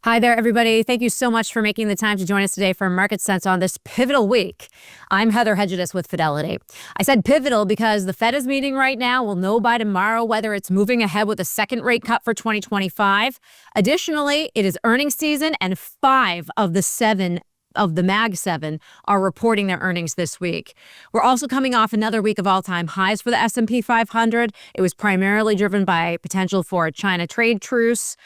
Hi there, everybody. Thank you so much for making the time to join us today for Market Sense on this pivotal week. I'm Heather Hedges with Fidelity. I said pivotal because the Fed is meeting right now. We'll know by tomorrow whether it's moving ahead with a second rate cut for 2025. Additionally, it is earnings season, and 5 of the Mag 7 are reporting their earnings this week. We're also coming off another week of all-time highs for the S&P 500. It was primarily driven by potential for a China trade truce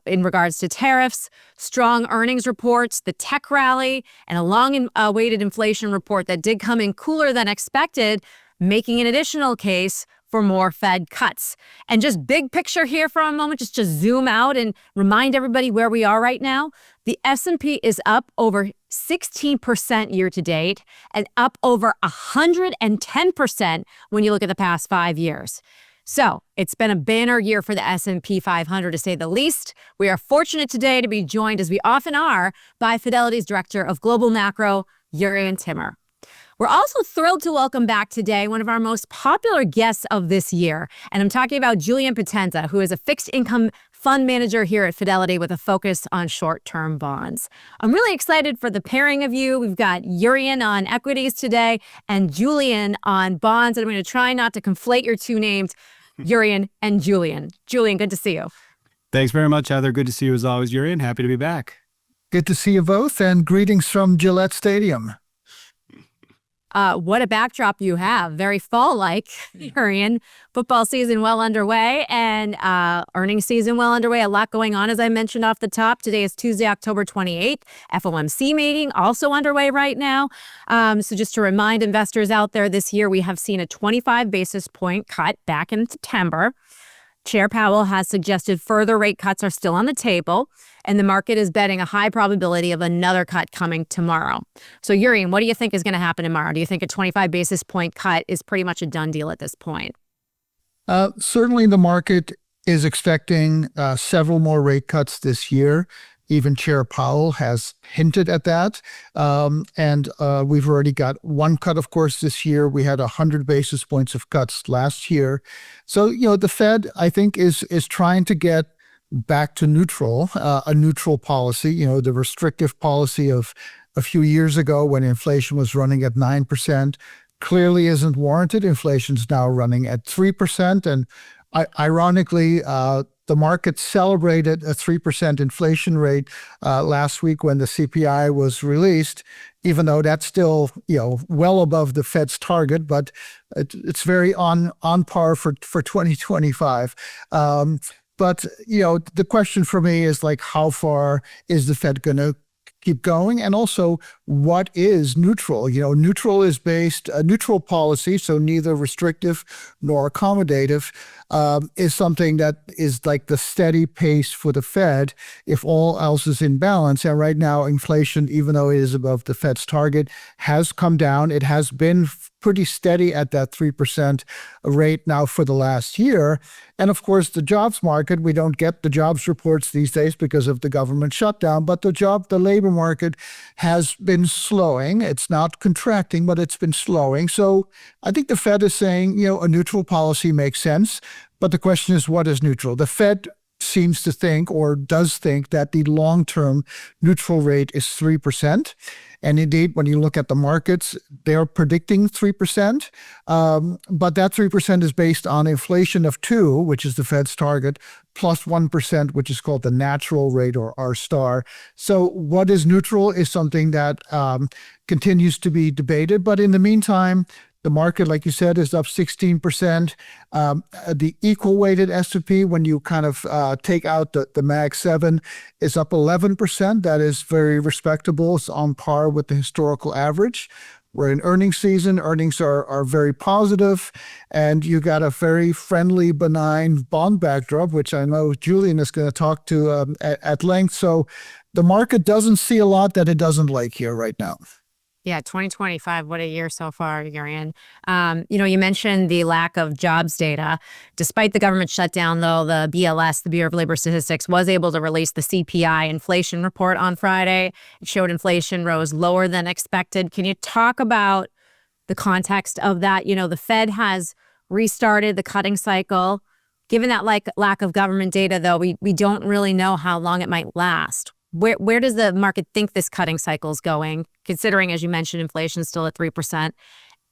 in regards to tariffs, strong earnings reports, the tech rally, and a long-awaited inflation report that did come in cooler than expected, making an additional case for more Fed cuts. And just big picture here for a moment, just to zoom out and remind everybody where we are right now. The S&P is up over 16% year to date and up over 110% when you look at the past 5 years. So it's been a banner year for the S&P 500, to say the least. We are fortunate today to be joined, as we often are, by Fidelity's Director of Global Macro, Jurrien Timmer. We're also thrilled to welcome back today one of our most popular guests of this year. And I'm talking about Julian Potenza, who is a fixed income fund manager here at Fidelity with a focus on short-term bonds. I'm really excited for the pairing of you. We've got Jurrien on equities today and Julian on bonds. And I'm going to try not to conflate your two names, Jurrien and Julian. Julian, good to see you. Thanks very much, Heather. Good to see you as always, Jurrien. Happy to be back. Good to see you both, and greetings from Gillette Stadium. What a backdrop you have. Very fall-like, Jurrien. Football season well underway and earnings season well underway. A lot going on, as I mentioned off the top. Today is Tuesday, October 28th. FOMC meeting also underway right now. So just to remind investors out there, this year we have seen a 25 basis point cut back in September. Chair Powell has suggested further rate cuts are still on the table, and the market is betting a high probability of another cut coming tomorrow. So, Jurrien, what do you think is going to happen tomorrow? Do you think a 25 basis point cut is pretty much a done deal at this point? Certainly the market is expecting several more rate cuts this year. Even Chair Powell has hinted at that. And we've already got one cut, of course, this year. We had 100 basis points of cuts last year. So, the Fed, I think, is trying to get back to neutral, a neutral policy. The restrictive policy of a few years ago when inflation was running at 9% clearly isn't warranted. Inflation's now running at 3%. And ironically, the market celebrated a 3% inflation rate last week when the CPI was released, even though that's still, well above the Fed's target, but it's very on par for 2025. But, the question for me is how far is the Fed going to keep going? And also, what is neutral? Neutral is based, a neutral policy, so neither restrictive nor accommodative, is something that is like the steady pace for the Fed if all else is in balance. And right now, inflation, even though it is above the Fed's target, has come down. It has been pretty steady at that 3% rate now for the last year. And of course, the jobs market, we don't get the jobs reports these days because of the government shutdown, but the labor market has been slowing. It's not contracting, but it's been slowing. So I think the Fed is saying, a neutral policy makes sense. But the question is, what is neutral? The Fed seems to think, or does think, that the long-term neutral rate is 3%. And indeed, when you look at the markets, they're predicting 3%. But that 3% is based on inflation of 2%, which is the Fed's target, plus 1%, which is called the natural rate, or R star. So what is neutral is something that continues to be debated. But in the meantime, the market, like you said, is up 16%. The equal-weighted S&P, when you kind of take out the Mag 7, is up 11%. That is very respectable. It's on par with the historical average. We're in earnings season. Earnings are very positive, and you got a very friendly, benign bond backdrop, which I know Julian is going to talk to at length. So the market doesn't see a lot that it doesn't like here right now. Yeah, 2025, what a year so far, Jurrien. You mentioned the lack of jobs data. Despite the government shutdown, though, the BLS, the Bureau of Labor Statistics, was able to release the CPI inflation report on Friday. It showed inflation rose lower than expected. Can you talk about the context of that? The Fed has restarted the cutting cycle. Given that lack of government data, though, we don't really know how long it might last. Where does the market think this cutting cycle is going, considering, as you mentioned, inflation is still at 3%?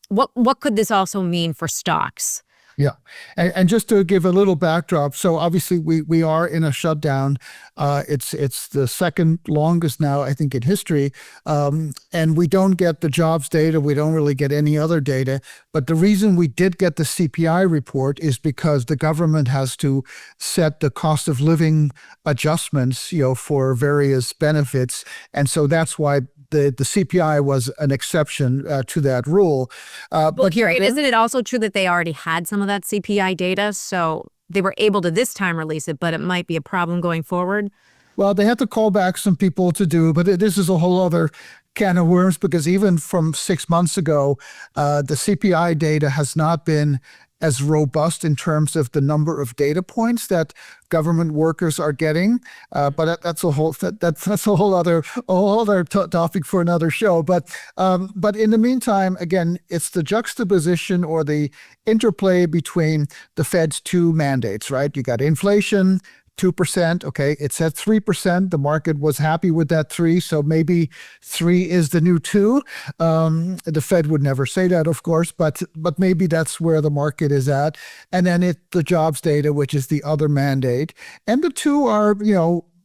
What could this also mean for stocks? Yeah. And just to give a little backdrop, so obviously we are in a shutdown. It's the second longest now, I think, in history. And we don't get the jobs data. We don't really get any other data. But the reason we did get the CPI report is because the government has to set the cost of living adjustments, for various benefits. And so that's why the CPI was an exception to that rule. But here, isn't it also true that they already had some of that CPI data, so they were able to this time release it, but it might be a problem going forward? Well, they had to call back some people to do, but this is a whole other can of worms, because even from 6 months ago, the CPI data has not been as robust in terms of the number of data points that government workers are getting. But that's a whole other topic for another show. But in the meantime, again, it's the juxtaposition or the interplay between the Fed's two mandates, right? You got inflation, 2%. Okay, it's at 3%. The market was happy with that 3, so maybe 3 is the new 2. The Fed would never say that, of course, but maybe that's where the market is at. And then the jobs data, which is the other mandate, and the two are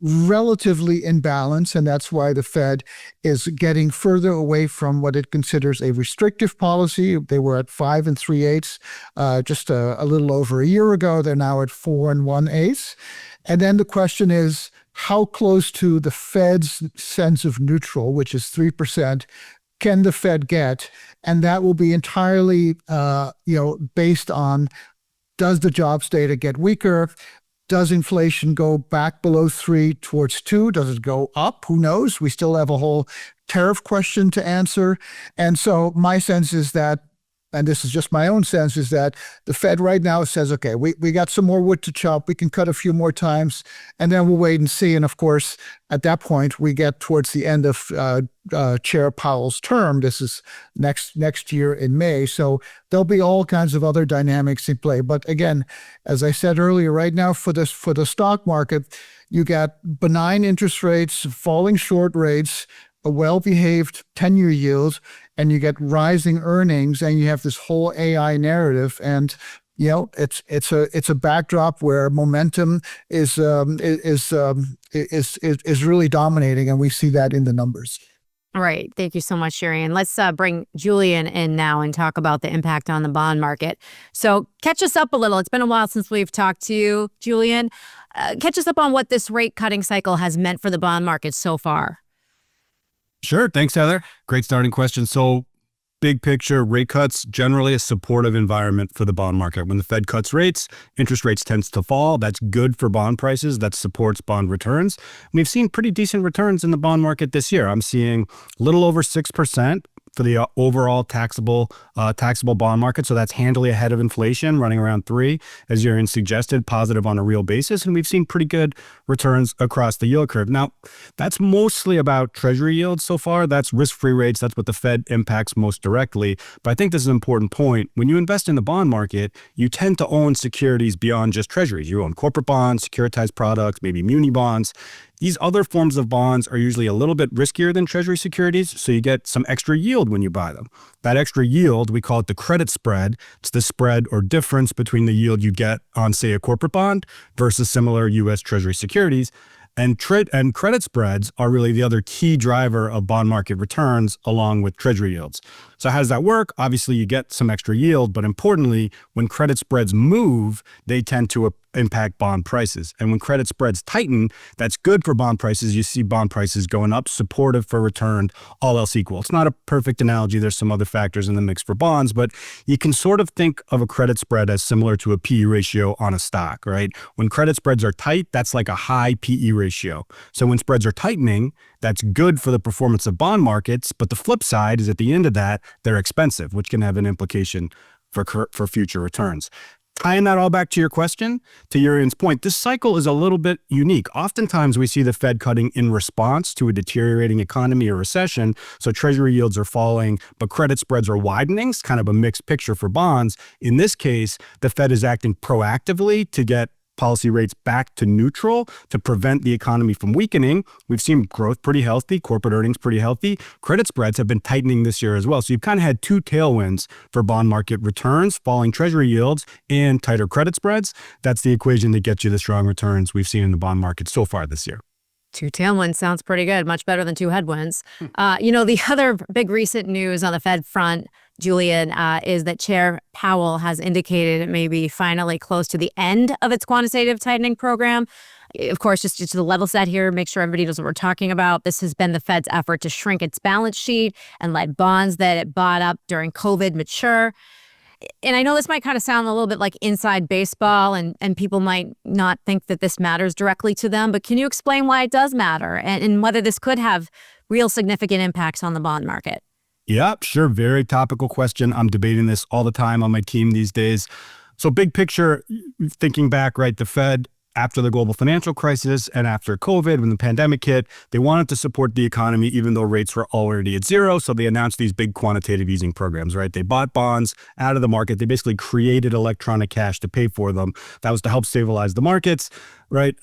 relatively in balance, and that's why the Fed is getting further away from what it considers a restrictive policy. They were at 5 3/8 just a little over a year ago. They're now at 4 1/8. And then the question is, how close to the Fed's sense of neutral, which is 3%, can the Fed get? And that will be entirely, based on, does the jobs data get weaker? Does inflation go back below 3 towards 2? Does it go up? Who knows? We still have a whole tariff question to answer. And so my sense is that, and this is just my own sense, is that the Fed right now says, okay, we got some more wood to chop. We can cut a few more times, and then we'll wait and see. And of course, at that point, we get towards the end of Chair Powell's term. This is next year in May. So there'll be all kinds of other dynamics in play. But again, as I said earlier, right now for the stock market, you got benign interest rates, falling short rates, a well-behaved 10-year yield, and you get rising earnings, and you have this whole AI narrative. And it's a backdrop where momentum is really dominating, and we see that in the numbers. All right. Thank you so much, Sherry. And let's bring Julian in now and talk about the impact on the bond market. So catch us up a little. It's been a while since we've talked to you, Julian. Catch us up on what this rate cutting cycle has meant for the bond market so far. Sure. Thanks, Heather. Great starting question. So big picture, rate cuts, generally a supportive environment for the bond market. When the Fed cuts rates, interest rates tends to fall. That's good for bond prices. That supports bond returns. We've seen pretty decent returns in the bond market this year. I'm seeing a little over 6% for the overall taxable bond market. So that's handily ahead of inflation, running around 3, as Jurriën suggested, positive on a real basis. And we've seen pretty good returns across the yield curve. Now, that's mostly about treasury yields so far. That's risk-free rates. That's what the Fed impacts most directly. But I think this is an important point. When you invest in the bond market, you tend to own securities beyond just treasuries. You own corporate bonds, securitized products, maybe muni bonds. These other forms of bonds are usually a little bit riskier than treasury securities, so you get some extra yield when you buy them. That extra yield, we call it the credit spread. It's the spread or difference between the yield you get on, say, a corporate bond versus similar U.S. treasury securities. And credit spreads are really the other key driver of bond market returns along with treasury yields. So how does that work? Obviously, you get some extra yield, but importantly, when credit spreads move, they tend to impact bond prices. And when credit spreads tighten, that's good for bond prices. You see bond prices going up, supportive for return, all else equal. It's not a perfect analogy. There's some other factors in the mix for bonds, but you can sort of think of a credit spread as similar to a PE ratio on a stock, right? When credit spreads are tight, that's like a high PE ratio. So when spreads are tightening, that's good for the performance of bond markets. But the flip side is at the end of that, they're expensive, which can have an implication for future returns. Tying that all back to your question, to Urian's point, this cycle is a little bit unique. Oftentimes we see the Fed cutting in response to a deteriorating economy or recession. So treasury yields are falling, but credit spreads are widening. It's kind of a mixed picture for bonds. In this case, the Fed is acting proactively to get policy rates back to neutral to prevent the economy from weakening. We've seen growth pretty healthy, corporate earnings pretty healthy. Credit spreads have been tightening this year as well. So you've kind of had two tailwinds for bond market returns, falling treasury yields and tighter credit spreads. That's the equation that gets you the strong returns we've seen in the bond market so far this year. Two tailwinds sounds pretty good, much better than two headwinds. The other big recent news on the Fed front, Julian, is that Chair Powell has indicated it may be finally close to the end of its quantitative tightening program. Of course, just to the level set here, make sure everybody knows what we're talking about. This has been the Fed's effort to shrink its balance sheet and let bonds that it bought up during COVID mature. And I know this might kind of sound a little bit like inside baseball, and people might not think that this matters directly to them, but can you explain why it does matter and whether this could have real significant impacts on the bond market? Yep, sure. Very topical question. I'm debating this all the time on my team these days. So big picture, thinking back, right, the Fed, after the global financial crisis and after COVID, when the pandemic hit, they wanted to support the economy even though rates were already at zero. So they announced these big quantitative easing programs, right? They bought bonds out of the market. They basically created electronic cash to pay for them. That was to help stabilize the markets, right?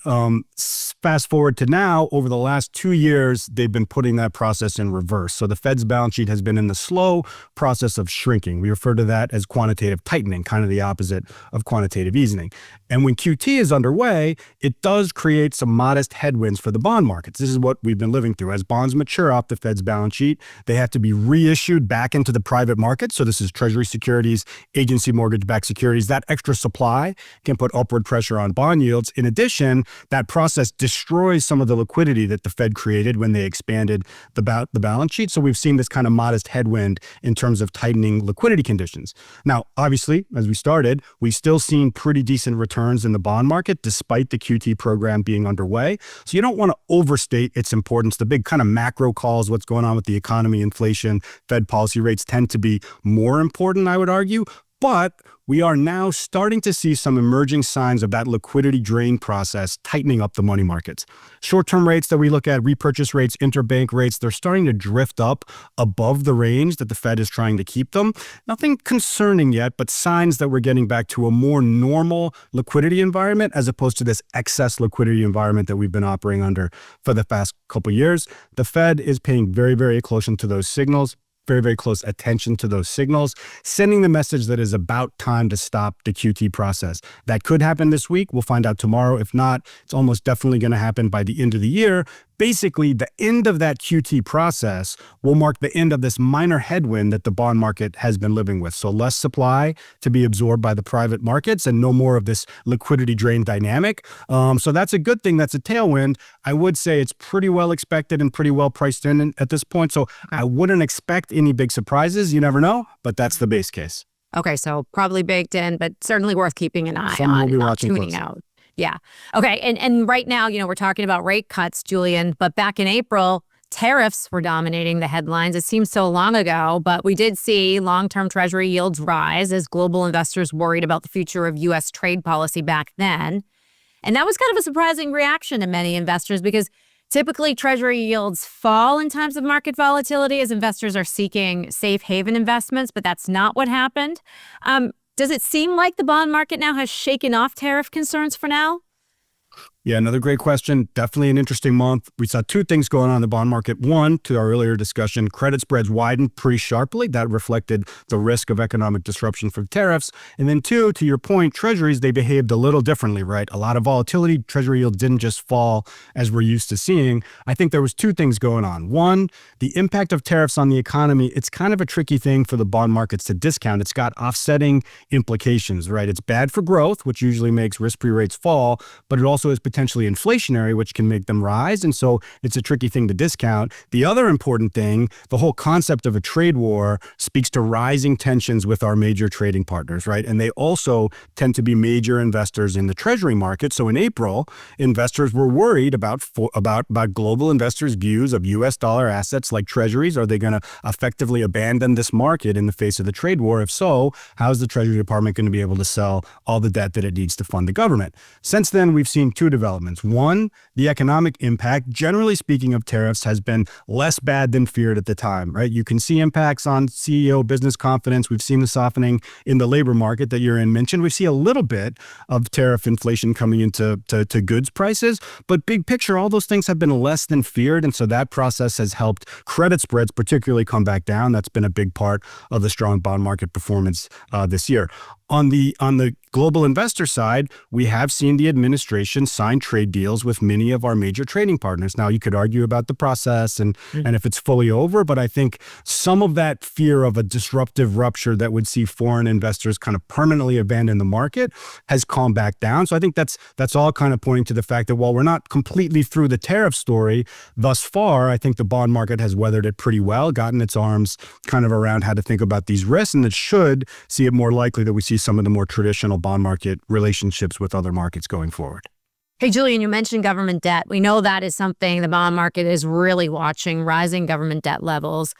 Fast forward to now, over the last 2 years, they've been putting that process in reverse. So the Fed's balance sheet has been in the slow process of shrinking. We refer to that as quantitative tightening, kind of the opposite of quantitative easing. And when QT is underway, it does create some modest headwinds for the bond markets. This is what we've been living through. As bonds mature off the Fed's balance sheet, they have to be reissued back into the private market. So this is Treasury securities, agency mortgage-backed securities. That extra supply can put upward pressure on bond yields. In addition, that process destroys some of the liquidity that the Fed created when they expanded the balance sheet. So we've seen this kind of modest headwind in terms of tightening liquidity conditions. Now, obviously, as we started, we've still seen pretty decent returns in the bond market despite the QT program being underway. So you don't want to overstate its importance. The big kind of macro calls, what's going on with the economy, inflation, Fed policy rates tend to be more important, I would argue. But we are now starting to see some emerging signs of that liquidity drain process tightening up the money markets. Short-term rates that we look at, repurchase rates, interbank rates, they're starting to drift up above the range that the Fed is trying to keep them. Nothing concerning yet, but signs that we're getting back to a more normal liquidity environment as opposed to this excess liquidity environment that we've been operating under for the past couple of years. The Fed is paying very, very close to those signals. Very, very close attention to those signals, sending the message that it's about time to stop the QT process. That could happen this week. We'll find out tomorrow. If not, it's almost definitely going to happen by the end of the year. Basically, the end of that QT process will mark the end of this minor headwind that the bond market has been living with. So less supply to be absorbed by the private markets and no more of this liquidity drain dynamic. So that's a good thing. That's a tailwind. I would say it's pretty well expected and pretty well priced in at this point. So I wouldn't expect any big surprises. You never know, but that's the base case. Okay, so probably baked in, but certainly worth keeping an eye Someone on, will be not watching tuning closely. out. Yeah. Okay. And right now, we're talking about rate cuts, Julian, but back in April, tariffs were dominating the headlines. It seems so long ago, but we did see long-term Treasury yields rise as global investors worried about the future of U.S. trade policy back then. And that was kind of a surprising reaction to many investors because typically Treasury yields fall in times of market volatility as investors are seeking safe haven investments, but that's not what happened. Does it seem like the bond market now has shaken off tariff concerns for now? Yeah, another great question. Definitely an interesting month. We saw two things going on in the bond market. One, to our earlier discussion, credit spreads widened pretty sharply. That reflected the risk of economic disruption from tariffs. And then two, to your point, treasuries, they behaved a little differently, right? A lot of volatility. Treasury yields didn't just fall as we're used to seeing. I think there was two things going on. One, the impact of tariffs on the economy. It's kind of a tricky thing for the bond markets to discount. It's got offsetting implications, right? It's bad for growth, which usually makes risk-free rates fall, but it also is potentially potentially inflationary, which can make them rise. And so it's a tricky thing to discount. The other important thing, the whole concept of a trade war speaks to rising tensions with our major trading partners, right? And they also tend to be major investors in the treasury market. So in April, investors were worried about global investors' views of U.S. dollar assets like treasuries. Are they going to effectively abandon this market in the face of the trade war? If so, how's the Treasury Department going to be able to sell all the debt that it needs to fund the government? Since then, we've seen two developments. One, the economic impact, generally speaking, of tariffs has been less bad than feared at the time, right? You can see impacts on CEO business confidence. We've seen the softening in the labor market that Yaron mentioned. We see a little bit of tariff inflation coming into to goods prices, but big picture, all those things have been less than feared. And so that process has helped credit spreads particularly come back down. That's been a big part of the strong bond market performance this year. On the global investor side, we have seen the administration sign trade deals with many of our major trading partners. Now, you could argue about the process and if it's fully over, but I think some of that fear of a disruptive rupture that would see foreign investors kind of permanently abandon the market has calmed back down. So I think that's all kind of pointing to the fact that while we're not completely through the tariff story thus far, I think the bond market has weathered it pretty well, gotten its arms kind of around how to think about these risks, and it should see it more likely that we see some of the more traditional bond market relationships with other markets going forward. Hey, Julian, you mentioned government debt. We know that is something the bond market is really watching, rising government debt levels.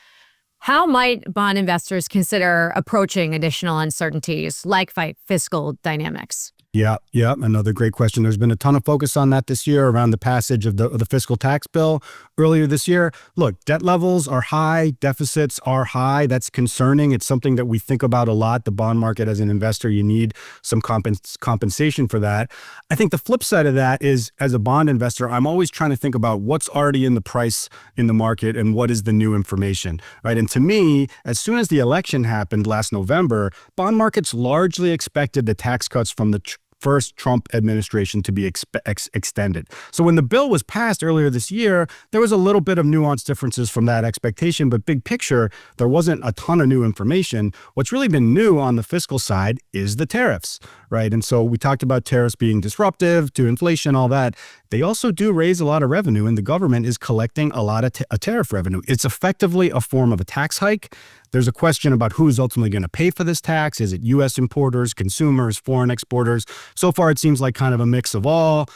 How might bond investors consider approaching additional uncertainties like fiscal dynamics? Yeah, another great question. There's been a ton of focus on that this year around the passage of the fiscal tax bill earlier this year. Look, debt levels are high, deficits are high. That's concerning. It's something that we think about a lot. The bond market, as an investor, you need some compensation for that. I think the flip side of that is, as a bond investor, I'm always trying to think about what's already in the price in the market and what is the new information, right? And to me, as soon as the election happened last November, bond markets largely expected the tax cuts from the first Trump administration to be extended. So when the bill was passed earlier this year, there was a little bit of nuanced differences from that expectation, but big picture, there wasn't a ton of new information. What's really been new on the fiscal side is the tariffs, right? And so we talked about tariffs being disruptive to inflation, all that. They also do raise a lot of revenue, and the government is collecting a lot of tariff revenue. It's effectively a form of a tax hike. There's a question about who's ultimately going to pay for this tax. Is it U.S. importers, consumers, foreign exporters? So far, it seems like kind of a mix of all.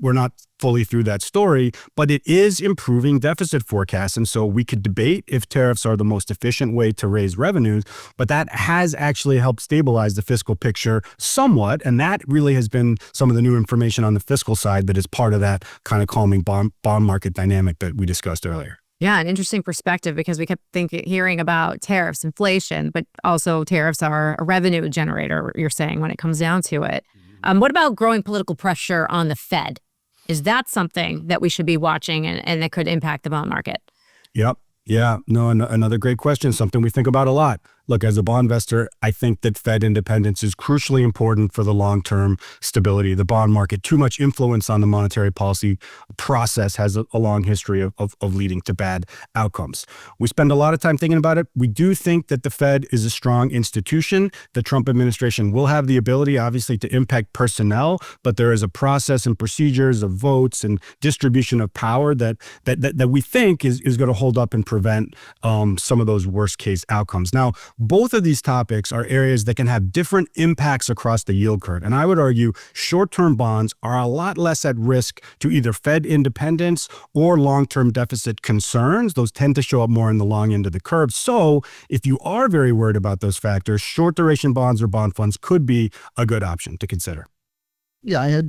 We're not fully through that story, but it is improving deficit forecasts. And so we could debate if tariffs are the most efficient way to raise revenues, but that has actually helped stabilize the fiscal picture somewhat. And that really has been some of the new information on the fiscal side that is part of that kind of calming bond market dynamic that we discussed earlier. Yeah, an interesting perspective, because we kept hearing about tariffs, inflation, but also tariffs are a revenue generator, you're saying, when it comes down to it. What about growing political pressure on the Fed? Is that something that we should be watching and that could impact the bond market? Yep. Yeah. No, another great question, something we think about a lot. Look, as a bond investor, I think that Fed independence is crucially important for the long-term stability of the bond market. Too much influence on the monetary policy process has a long history of leading to bad outcomes. We spend a lot of time thinking about it. We do think that the Fed is a strong institution. The Trump administration will have the ability, obviously, to impact personnel, but there is a process and procedures of votes and distribution of power that we think is going to hold up and prevent some of those worst-case outcomes. Now, both of these topics are areas that can have different impacts across the yield curve. And I would argue short-term bonds are a lot less at risk to either Fed independence or long-term deficit concerns. Those tend to show up more in the long end of the curve. So if you are very worried about those factors, short-duration bonds or bond funds could be a good option to consider. Yeah,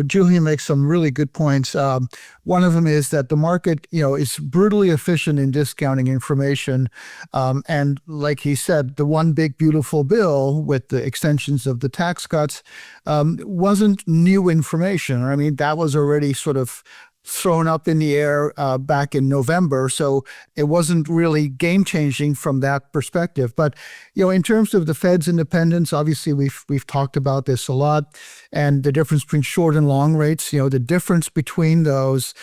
Julian makes some really good points. One of them is that the market, is brutally efficient in discounting information. And like he said, the one big beautiful bill with the extensions of the tax cuts wasn't new information. I mean, that was already sort of thrown up in the air back in November. So it wasn't really game changing from that perspective. But, in terms of the Fed's independence, obviously we've talked about this a lot, and the difference between short and long rates. The difference between those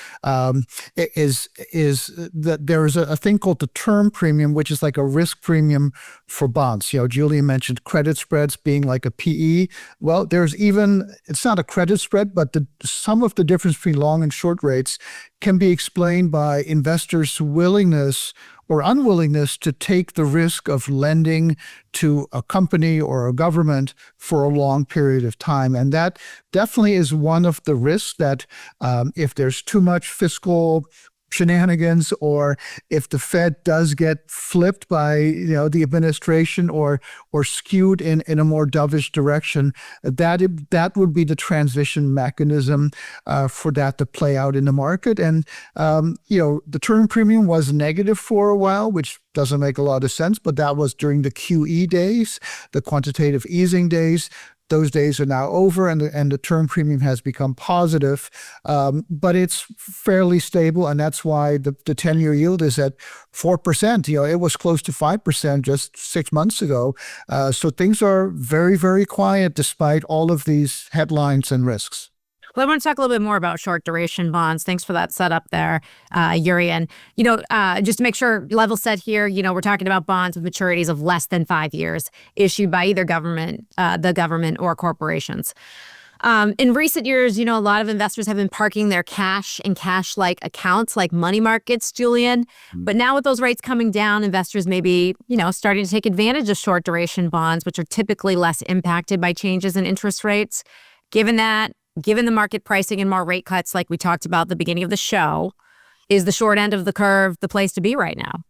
is that there is a thing called the term premium, which is like a risk premium for bonds. Julian mentioned credit spreads being like a PE. Well, it's not a credit spread, but some of the difference between long and short rates can be explained by investors' willingness or unwillingness to take the risk of lending to a company or a government for a long period of time. And that definitely is one of the risks that if there's too much fiscal shenanigans, or if the Fed does get flipped by the administration or skewed in a more dovish direction, that would be the transition mechanism for that to play out in the market. And the term premium was negative for a while, which doesn't make a lot of sense, but that was during the QE days, the quantitative easing days. Those days are now over, and the term premium has become positive, but it's fairly stable, and that's why the 10-year yield is at 4%. It was close to 5% just 6 months ago. So things are very, very quiet despite all of these headlines and risks. Well, I want to talk a little bit more about short duration bonds. Thanks for that setup there, Jurriën. Just to make sure level set here, we're talking about bonds with maturities of less than 5 years issued by either the government or corporations. In recent years, a lot of investors have been parking their cash in cash-like accounts like money markets, Julian. But now with those rates coming down, investors may be, starting to take advantage of short duration bonds, which are typically less impacted by changes in interest rates. Given the market pricing and more rate cuts like we talked about at the beginning of the show, is the short end of the curve the place to be right now?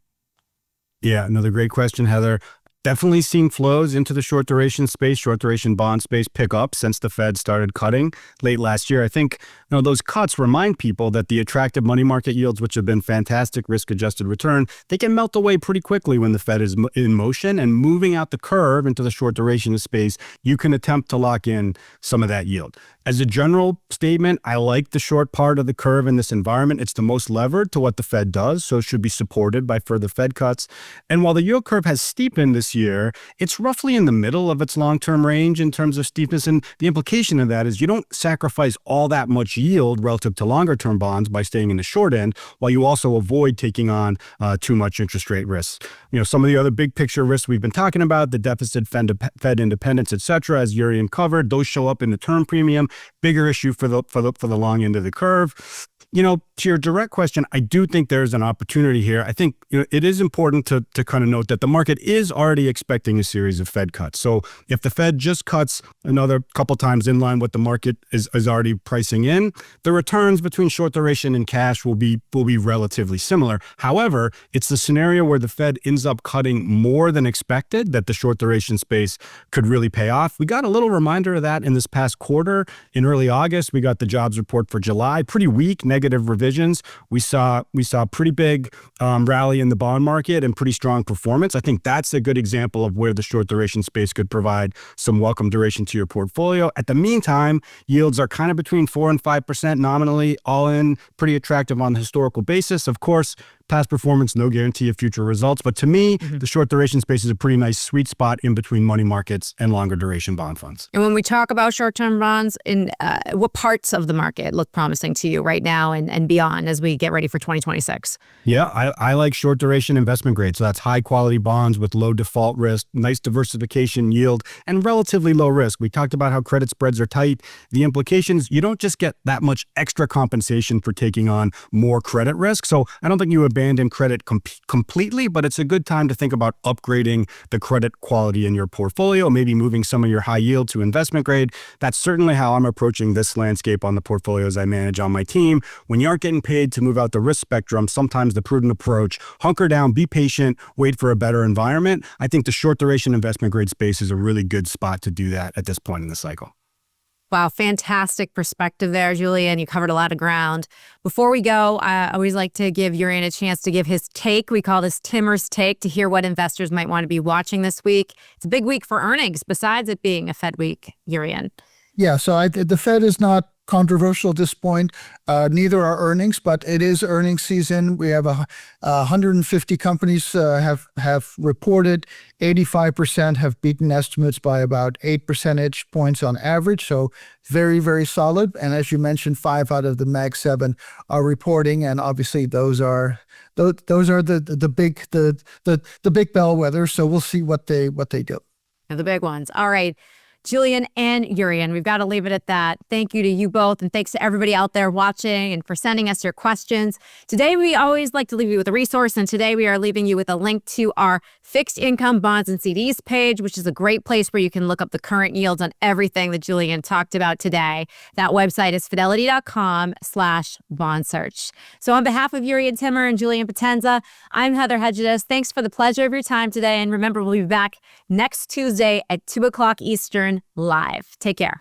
Yeah, another great question, Heather. Definitely seen flows into the short duration space, short duration bond space pick up since the Fed started cutting late last year. I think those cuts remind people that the attractive money market yields, which have been fantastic risk-adjusted return, they can melt away pretty quickly when the Fed is in motion, and moving out the curve into the short duration space, you can attempt to lock in some of that yield. As a general statement, I like the short part of the curve in this environment. It's the most levered to what the Fed does, so it should be supported by further Fed cuts. And while the yield curve has steepened this year, it's roughly in the middle of its long-term range in terms of steepness. And the implication of that is you don't sacrifice all that much yield relative to longer-term bonds by staying in the short end, while you also avoid taking on too much interest rate risks. Some of the other big picture risks we've been talking about, the deficit, Fed independence, et cetera, as Jurriën covered, those show up in the term premium. Bigger issue for the long end of the curve. To your direct question, I do think there's an opportunity here. I think it is important to kind of note that the market is already expecting a series of Fed cuts. So if the Fed just cuts another couple times in line what the market is already pricing in, the returns between short duration and cash will be relatively similar. However, it's the scenario where the Fed ends up cutting more than expected that the short duration space could really pay off. We got a little reminder of that in this past quarter. In early August, we got the jobs report for July, pretty weak, negative revisions. We saw pretty big rally in the bond market and pretty strong performance. I think that's a good example of where the short duration space could provide some welcome duration to your portfolio. At the meantime, yields are kind of between 4 and 5% nominally, all in, pretty attractive on the historical basis. Of course, past performance, no guarantee of future results. But to me, the short duration space is a pretty nice sweet spot in between money markets and longer duration bond funds. And when we talk about short-term bonds, what parts of the market look promising to you right now and beyond as we get ready for 2026? Yeah, I like short duration investment grade. So that's high quality bonds with low default risk, nice diversification yield, and relatively low risk. We talked about how credit spreads are tight. The implications, you don't just get that much extra compensation for taking on more credit risk. So I don't think you abandon credit completely, but it's a good time to think about upgrading the credit quality in your portfolio, maybe moving some of your high yield to investment grade. That's certainly how I'm approaching this landscape on the portfolios I manage on my team. When you aren't getting paid to move out the risk spectrum, sometimes the prudent approach, hunker down, be patient, wait for a better environment. I think the short duration investment grade space is a really good spot to do that at this point in the cycle. Wow, fantastic perspective there, Julian. You covered a lot of ground. Before we go, I always like to give Jurriën a chance to give his take. We call this Timmer's Take, to hear what investors might want to be watching this week. It's a big week for earnings, besides it being a Fed week, Jurriën. Yeah, so the Fed is not controversial at this point. Neither are earnings, but it is earnings season. We have 150 companies have reported. 85% have beaten estimates by about 8 percentage points on average. So very, very solid. And as you mentioned, 5 out of the Mag 7 are reporting, and obviously those are the big bellwethers. So we'll see what they do. The big ones. All right. Julian and Urian, we've got to leave it at that. Thank you to you both, and thanks to everybody out there watching and for sending us your questions. Today, we always like to leave you with a resource, and today we are leaving you with a link to our fixed income bonds and CDs page, which is a great place where you can look up the current yields on everything that Julian talked about today. That website is fidelity.com/bond search. So on behalf of Urian Timmer and Julian Potenza, I'm Heather Hedges. Thanks for the pleasure of your time today, and remember, we'll be back next Tuesday at 2 o'clock Eastern live. Take care.